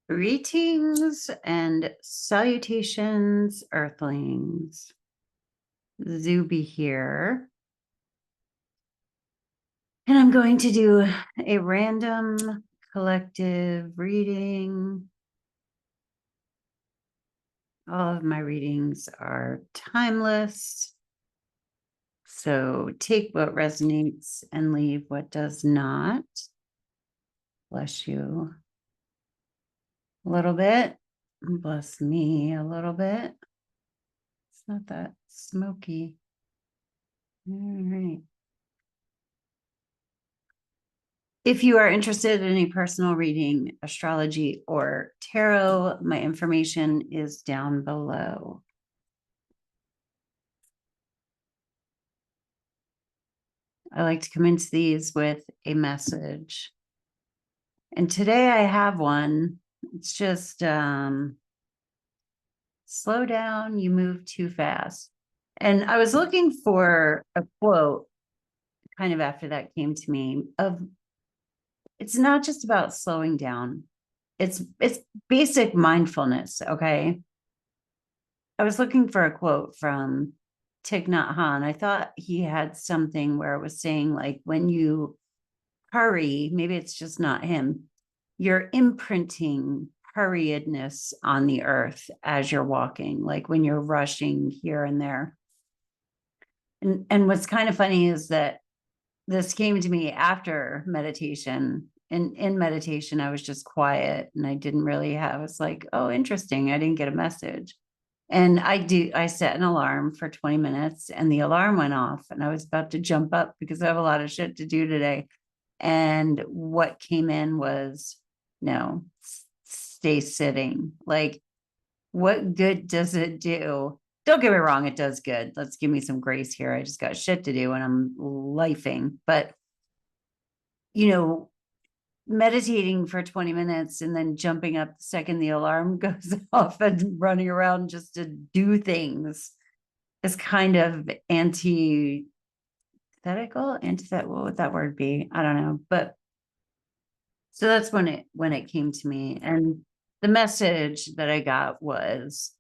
Greetings and salutations, Earthlings. Zube here. And I'm going to do a random collective reading. All of my readings are timeless. So take what resonates and leave what does not. Bless you a little bit. Bless me a little bit. It's not that smoky. All right. If you are interested in a personal reading, astrology, or tarot, my information is down below. I like to come into these with a message. And today I have one. It's just slow down, you move too fast. And I was looking for a quote kind of after that came to me of it's not just about slowing down. It's basic mindfulness, okay? I was looking for a quote from Thich Nhat Hanh. I thought he had something where it was saying, like, when you hurry, maybe it's just not him, you're imprinting hurriedness on the earth as you're walking, like when you're rushing here and there. And what's kind of funny is that this came to me after meditation. And in meditation, I was just quiet and I didn't really have, it's like, oh, interesting. I didn't get a message. And I set an alarm for 20 minutes and the alarm went off and I was about to jump up because I have a lot of shit to do today. And what came in was, no, stay sitting. Like, what good does it do? Don't get me wrong, it does good. Let's give me some grace here. I just got shit to do and I'm lifing. But, meditating for 20 minutes and then jumping up the second the alarm goes off and running around just to do things is kind of antithetical. What would that word be? I don't know. But so that's when it came to me. And the message that I got was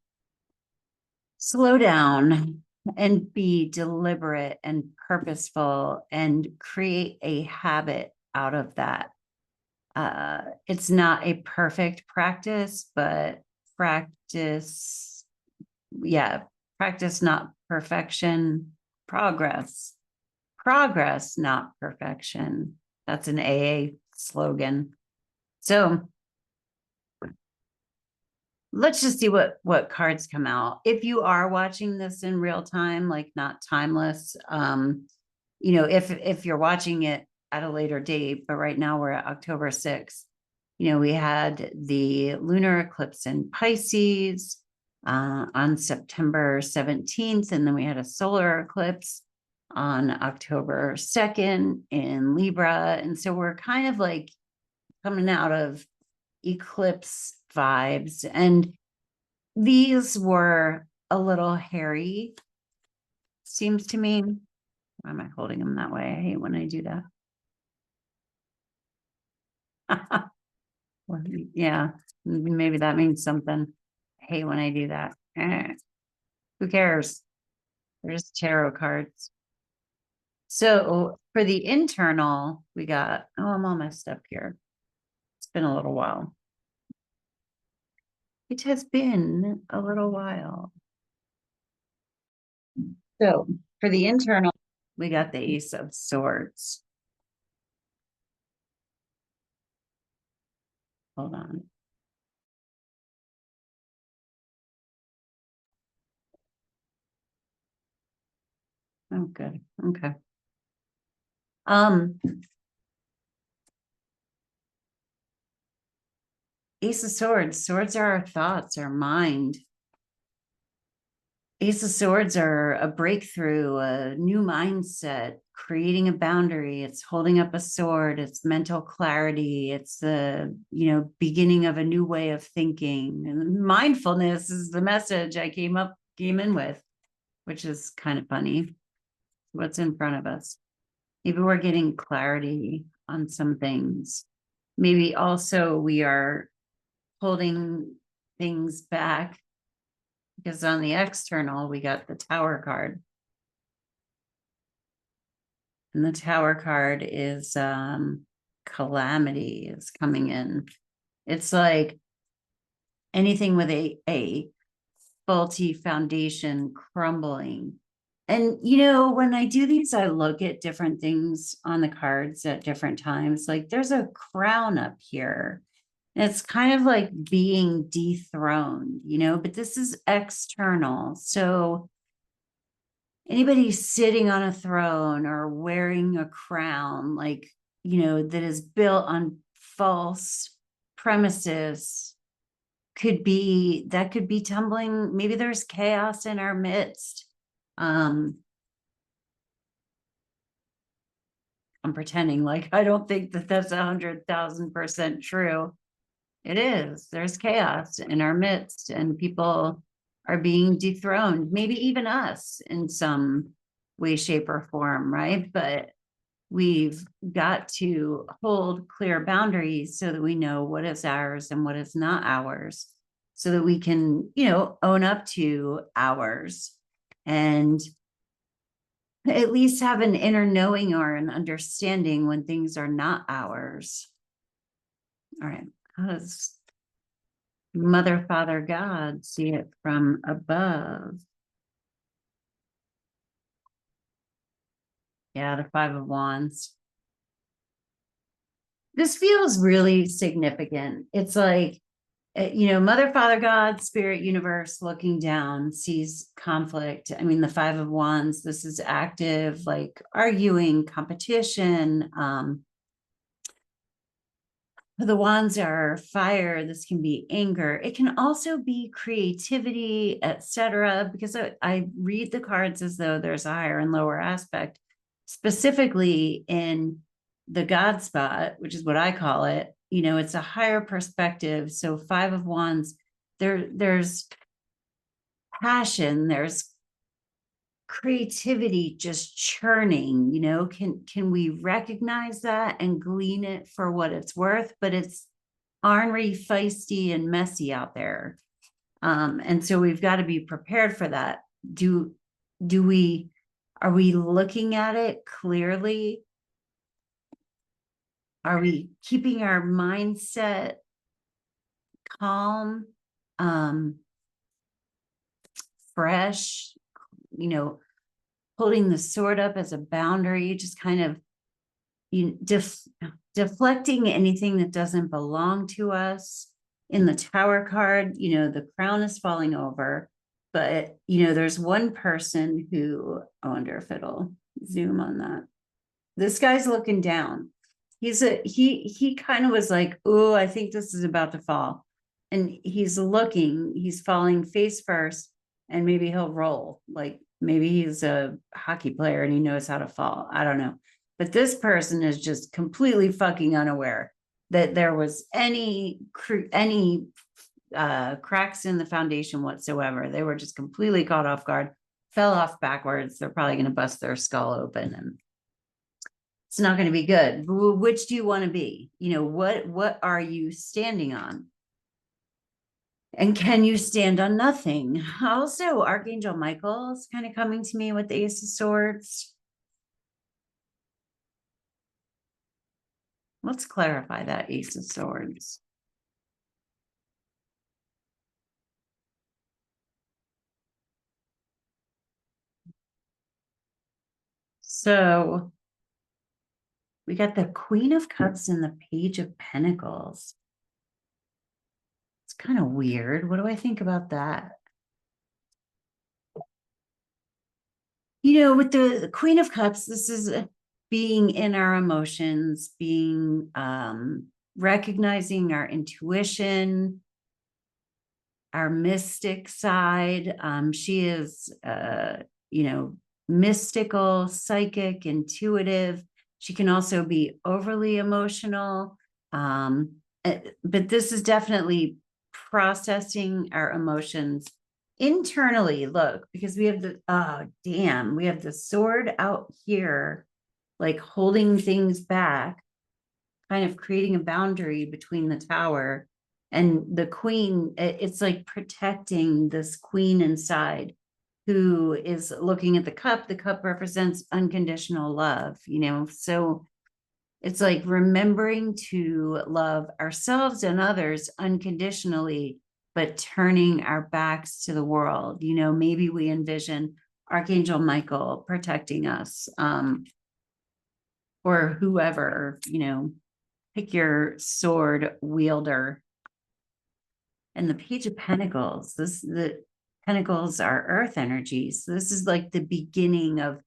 slow down and be deliberate and purposeful and create a habit out of that. It's not a perfect practice, but practice, not perfection, progress, not perfection. That's an AA slogan. So let's just see what cards come out. If you are watching this in real time, like not timeless, if you're watching it at a later date, but right now we're at October 6th. We had the lunar eclipse in Pisces on September 17th, and then we had a solar eclipse on October 2nd in Libra. And so we're kind of like coming out of eclipse vibes. And these were a little hairy, seems to me. Why am I holding them that way? I hate when I do that. Well, yeah, maybe that means something. I hate when I do that. Who cares? They're just tarot cards. So for the internal, we got, I'm all messed up here. It's been a little while. It has been a little while. So for the internal, we got the Ace of Swords. Hold on. Oh, good. Okay. Ace of Swords. Swords are our thoughts, our mind. Ace of Swords are a breakthrough, a new mindset, creating a boundary. It's holding up a sword. It's mental clarity. It's the, beginning of a new way of thinking. And mindfulness is the message I came in with, which is kind of funny. What's in front of us? Maybe we're getting clarity on some things. Maybe also we are holding things back, because on the external, we got the Tower card. And the Tower card is calamity is coming in. It's like anything with a faulty foundation crumbling. And, you know, when I do these, I look at different things on the cards at different times. Like there's a crown up here. And it's kind of like being dethroned, you know, but this is external. So anybody sitting on a throne or wearing a crown, like, you know, that is built on false premises, could be tumbling. Maybe there's chaos in our midst. I'm pretending like I don't think that that's 100,000% true. It is. There's chaos in our midst, and people are being dethroned, maybe even us in some way, shape, or form, right? But we've got to hold clear boundaries so that we know what is ours and what is not ours, so that we can, you know, own up to ours and at least have an inner knowing or an understanding when things are not ours. All right. How does Mother, Father, God see it from above? Yeah, the Five of Wands. This feels really significant. It's like, you know, Mother, Father, God, Spirit, Universe looking down sees conflict. I mean, the Five of Wands, this is active, like arguing, competition. The wands are fire. This can be anger. It can also be creativity, etc. Because I read the cards as though there's a higher and lower aspect, specifically in the God spot, which is what I call it. You know, it's a higher perspective. So Five of Wands, there's passion, there's creativity just churning, you know. Can we recognize that and glean it for what it's worth? But it's ornery, feisty, and messy out there. And so we've got to be prepared for that. Are we looking at it clearly? Are we keeping our mindset calm, fresh, you know, holding the sword up as a boundary, just kind of deflecting anything that doesn't belong to us. In the Tower card, you know, the crown is falling over, but, you know, there's one person who, I wonder if it'll zoom on that. This guy's looking down. He kind of was like, oh, I think this is about to fall. And he's falling face first, and maybe he'll roll. Like maybe he's a hockey player and he knows how to fall. I don't know. But this person is just completely fucking unaware that there was any cracks in the foundation whatsoever. They were just completely caught off guard, fell off backwards. They're probably going to bust their skull open, and it's not going to be good. Which do you want to be? You know, what are you standing on? And can you stand on nothing? Also, Archangel Michael is kind of coming to me with the Ace of Swords. Let's clarify that Ace of Swords. So we got the Queen of Cups and the Page of Pentacles. It's kind of weird. What do I think about that? You know, with the Queen of Cups, this is being in our emotions, being recognizing our intuition, our mystic side. She is, you know, mystical, psychic, intuitive. She can also be overly emotional. But this is definitely processing our emotions internally. Look, because we have we have the sword out here, like holding things back, kind of creating a boundary between the Tower And the queen, it's like protecting this queen inside who is looking at the cup. The cup represents unconditional love, so it's like remembering to love ourselves and others unconditionally, but turning our backs to the world. Maybe we envision Archangel Michael protecting us, or whoever, pick your sword wielder. And the Page of Pentacles, the Pentacles are earth energies. So this is like the beginning of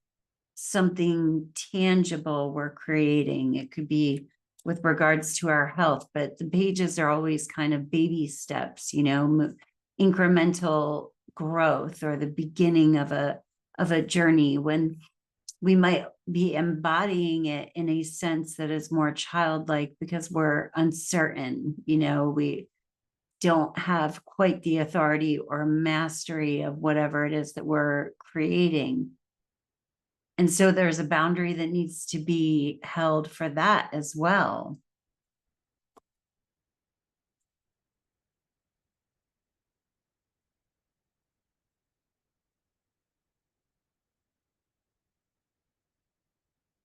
something tangible we're creating. It could be with regards to our health, but the pages are always kind of baby steps, incremental growth, or the beginning of a journey when we might be embodying it in a sense that is more childlike because we're uncertain. We don't have quite the authority or mastery of whatever it is that we're creating. And so there's a boundary that needs to be held for that as well.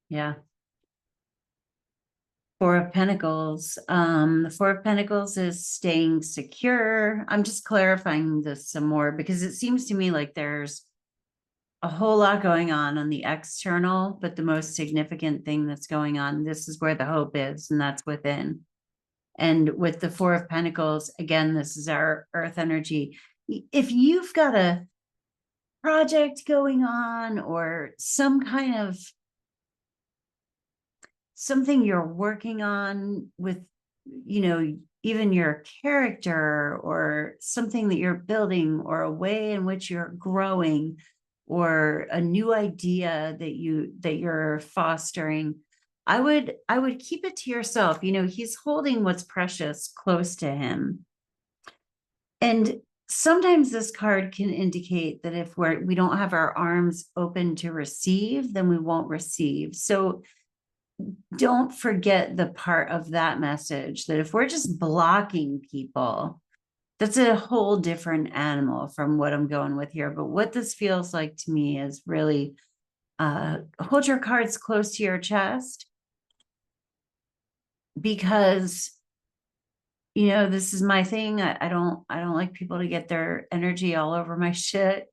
Yeah. Four of Pentacles. The Four of Pentacles is staying secure. I'm just clarifying this some more because it seems to me like there's a whole lot going on the external, but the most significant thing that's going on, this is where the hope is, and that's within. And with the Four of Pentacles, again, this is our earth energy. If you've got a project going on or some kind of something you're working on with, even your character, or something that you're building, or a way in which you're growing, or a new idea that you're fostering, I would keep it to yourself. He's holding what's precious close to him. And sometimes this card can indicate that if we don't have our arms open to receive, then we won't receive. So don't forget the part of that message that if we're just blocking people, that's a whole different animal from what I'm going with here. But what this feels like to me is really hold your cards close to your chest, because this is my thing. I don't like people to get their energy all over my shit.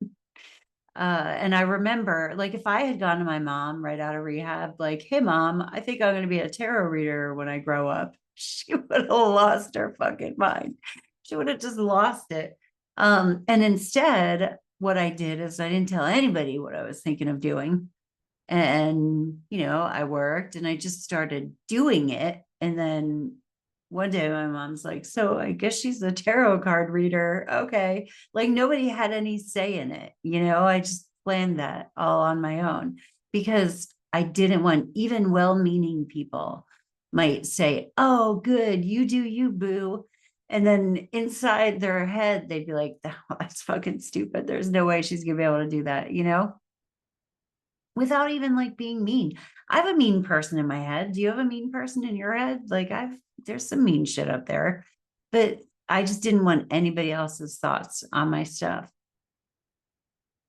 And I remember, like, if I had gone to my mom right out of rehab, like, hey, mom, I think I'm going to be a tarot reader when I grow up, she would have lost her fucking mind. She would have just lost it. And instead, what I did is I didn't tell anybody what I was thinking of doing. And, I worked and I just started doing it. And then one day my mom's like, so I guess she's a tarot card reader. Okay. Like nobody had any say in it. I just planned that all on my own because I didn't want, even well-meaning people might say, oh, good, you do you, boo. And then inside their head, they'd be like, oh, that's fucking stupid. There's no way she's going to be able to do that, without even like being mean. I have a mean person in my head. Do you have a mean person in your head? Like there's some mean shit up there, but I just didn't want anybody else's thoughts on my stuff.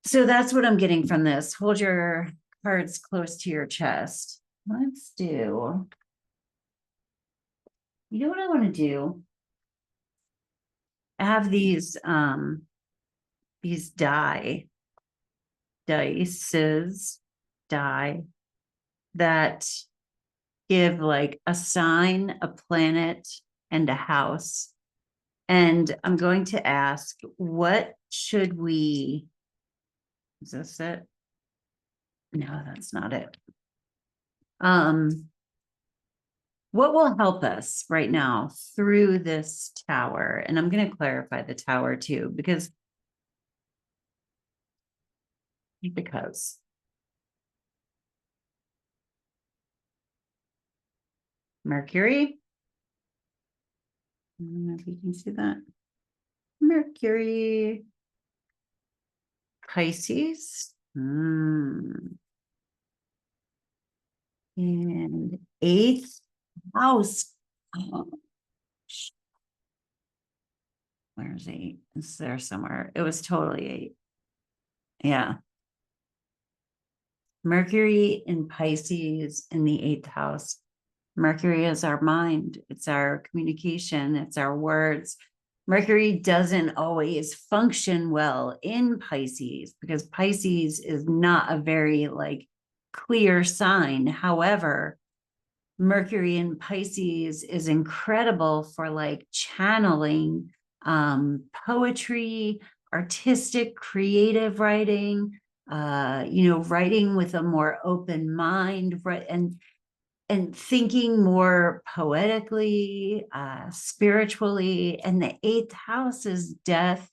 So that's what I'm getting from this. Hold your cards close to your chest. Let's do, you know what I want to do? I have these dices die that give like a sign, a planet, and a house. And I'm going to ask, what should we, is this it? No, that's not it. What will help us right now through this tower? And I'm going to clarify the tower too, because Mercury, I don't know if you can see that. Mercury, Pisces, and eighth house. Oh, Where's 8? It's there somewhere. It was totally 8. Yeah. Mercury in Pisces in the 8th house. Mercury is our mind. It's our communication. It's our words. Mercury doesn't always function well in Pisces because Pisces is not a very like clear sign. However, Mercury in Pisces is incredible for like channeling poetry, artistic, creative writing, writing with a more open mind, right? And thinking more poetically, spiritually. And the 8th house is death.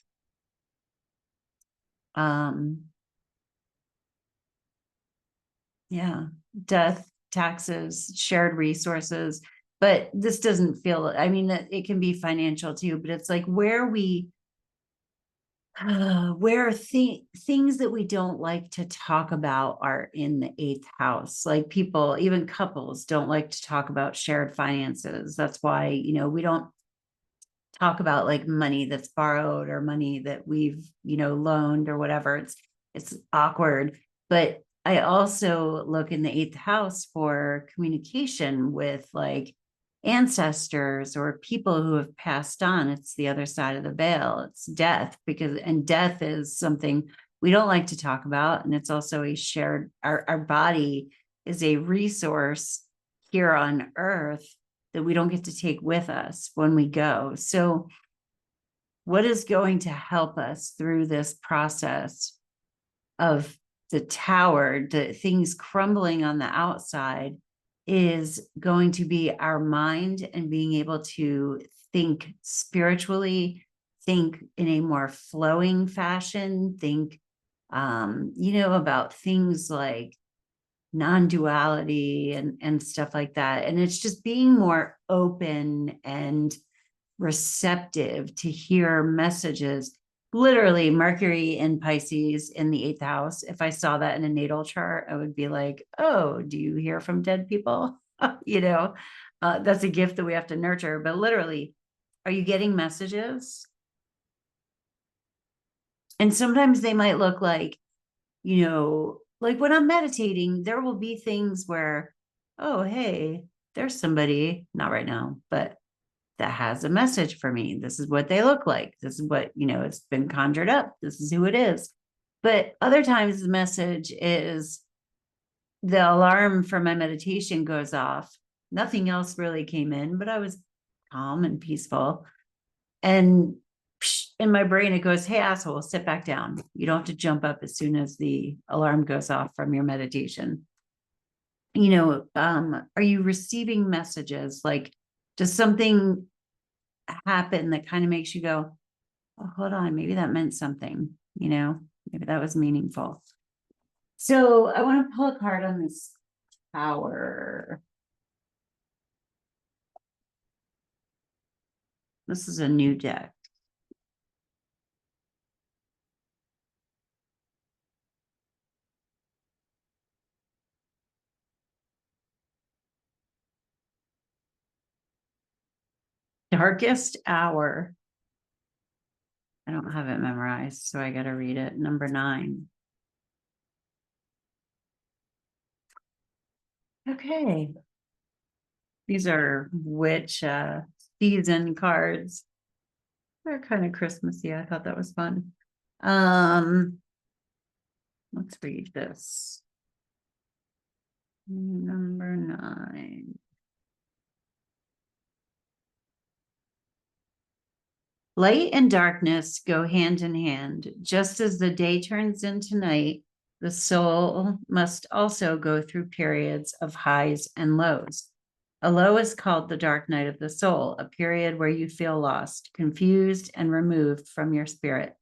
Yeah, death, taxes, shared resources. But this doesn't feel, I mean, it can be financial too, but it's like where things that we don't like to talk about are in the 8th house. Like people, even couples don't like to talk about shared finances. That's why, we don't talk about like money that's borrowed or money that we've, loaned or whatever. It's awkward. But I also look in the 8th house for communication with like ancestors or people who have passed on. It's the other side of the veil. It's death and death is something we don't like to talk about. And it's also a shared, our body is a resource here on earth that we don't get to take with us when we go. So what is going to help us through this process of the tower, the things crumbling on the outside, is going to be our mind and being able to think spiritually, think in a more flowing fashion, think, about things like non-duality and stuff like that. And it's just being more open and receptive to hear messages. Literally, Mercury in Pisces in the 8th house. If I saw that in a natal chart, I would be like, oh, do you hear from dead people? That's a gift that we have to nurture. But literally, are you getting messages? And sometimes they might look like, like when I'm meditating, there will be things where, oh, hey, there's somebody, not right now, but that has a message for me. This is what they look like. This is what, it's been conjured up. This is who it is. But other times the message is the alarm for my meditation goes off. Nothing else really came in, but I was calm and peaceful. And in my brain, it goes, hey, asshole, sit back down. You don't have to jump up as soon as the alarm goes off from your meditation. Are you receiving messages? Like, does something happen that kind of makes you go, oh, hold on, maybe that meant something, maybe that was meaningful. So I want to pull a card on this tower. This is a new deck. Darkest hour. I don't have it memorized, so I got to read it. Number 9. Okay. These are witch season cards. They're kind of Christmassy. I thought that was fun. Let's read this. Number 9. Light and darkness go hand in hand. Just as the day turns into night, the soul must also go through periods of highs and lows. A low is called the dark night of the soul, a period where you feel lost, confused, and removed from your spirit.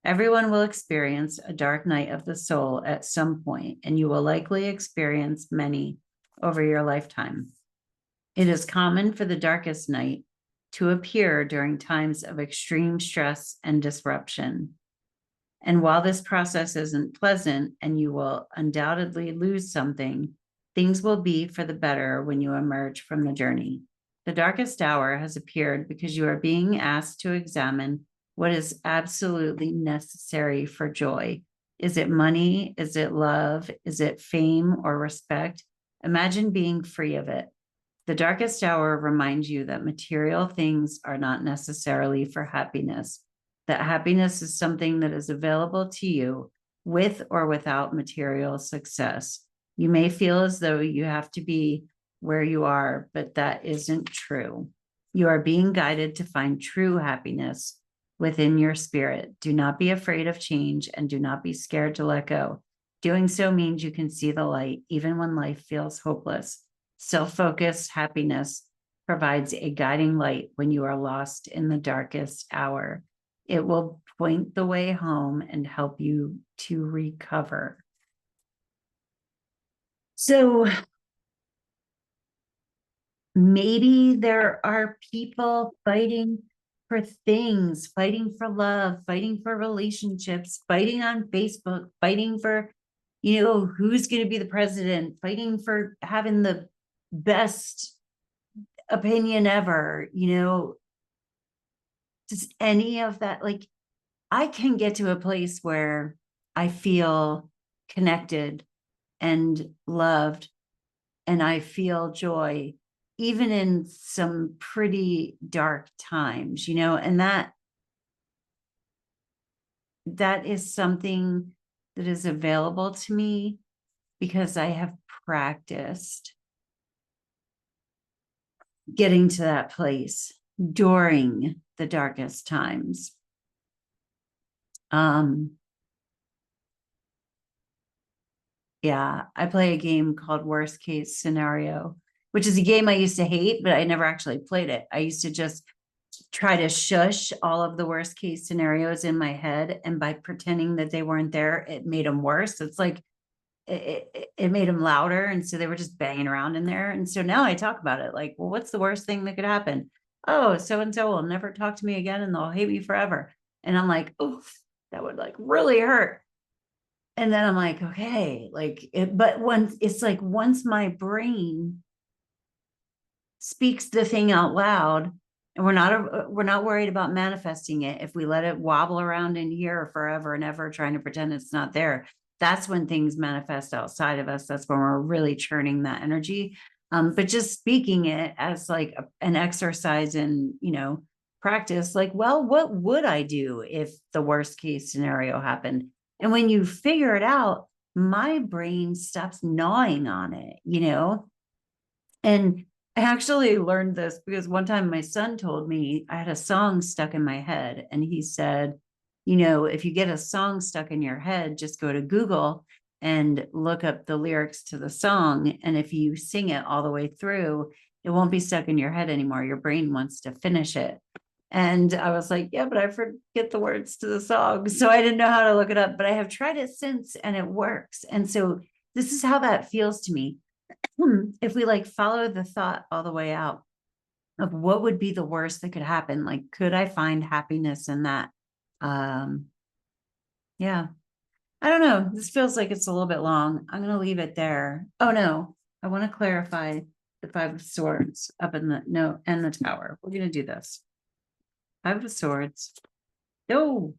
Everyone will experience a dark night of the soul at some point, and you will likely experience many over your lifetime. It is common for the darkest night to appear during times of extreme stress and disruption. And while this process isn't pleasant and you will undoubtedly lose something, things will be for the better when you emerge from the journey. The darkest hour has appeared because you are being asked to examine What is absolutely necessary for joy? Is it money? Is it love? Is it fame or respect? Imagine being free of it. The darkest hour reminds you that material things are not necessarily for happiness, that happiness is something that is available to you with or without material success. You may feel as though you have to be where you are, but that isn't true. You are being guided to find true happiness within your spirit. Do not be afraid of change and do not be scared to let go. Doing so means you can see the light even when life feels hopeless. Self-focused happiness provides a guiding light when you are lost in the darkest hour. It will point the way home and help you to recover. So maybe there are people fighting for things, fighting for love, fighting for relationships, fighting on Facebook, fighting for, who's going to be the president, fighting for having the best opinion ever, does any of that, like, I can get to a place where I feel connected and loved and I feel joy, even in some pretty dark times, and that is something that is available to me because I have practiced getting to that place during the darkest times. Yeah, I play a game called Worst Case Scenario, which is a game I used to hate, but I never actually played it. I used to just try to shush all of the worst case scenarios in my head. And by pretending that they weren't there, it made them worse. It's like it made them louder. And so they were just banging around in there. And so now I talk about it like, well, what's the worst thing that could happen? Oh, so and so will never talk to me again and they'll hate me forever. And I'm like, oof, that would like really hurt. And then I'm like, okay, but once my brain speaks the thing out loud, and we're not worried about manifesting it. If we let it wobble around in here forever and ever trying to pretend it's not there, that's when things manifest outside of us. That's when we're really churning that energy. But just speaking it as like an exercise in, practice, like, well, what would I do if the worst case scenario happened? And when you figure it out, my brain stops gnawing on it, And I actually learned this because one time my son told me I had a song stuck in my head. And he said, if you get a song stuck in your head, just go to Google and look up the lyrics to the song. And if you sing it all the way through, it won't be stuck in your head anymore. Your brain wants to finish it. And I was like, yeah, but I forget the words to the song. So I didn't know how to look it up, but I have tried it since and it works. And so this is how that feels to me. If we like follow the thought all the way out of what would be the worst that could happen, like, could I find happiness in that? Yeah, I don't know. This feels like it's a little bit long. I'm going to leave it there. Oh no, I want to clarify the Five of Swords up in and the Tower. We're going to do this. Five of Swords. No.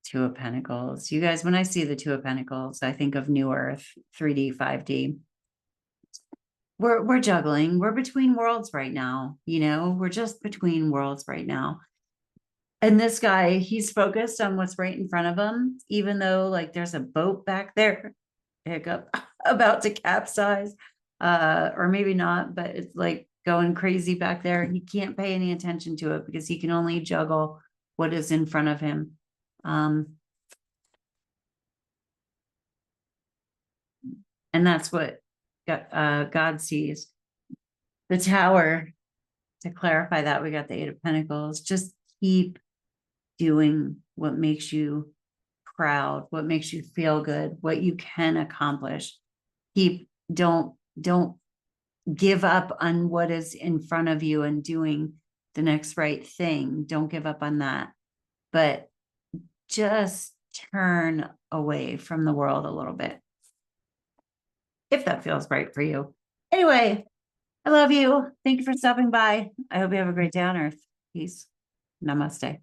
Two of Pentacles. You guys, when I see the Two of Pentacles, I think of New Earth, 3D, 5D. We're juggling. We're between worlds right now. We're just between worlds right now. And this guy, he's focused on what's right in front of him, even though like there's a boat back there, hiccup, about to capsize, or maybe not, but it's like going crazy back there. He can't pay any attention to it because he can only juggle what is in front of him. And that's what God sees. The Tower, to clarify that, we got the Eight of Pentacles. Just keep doing what makes you proud, what makes you feel good, what you can accomplish. Don't give up on what is in front of you and doing the next right thing. Don't give up on that, but just turn away from the world a little bit, if that feels right for you. Anyway, I love you. Thank you for stopping by. I hope you have a great day on Earth. Peace. Namaste.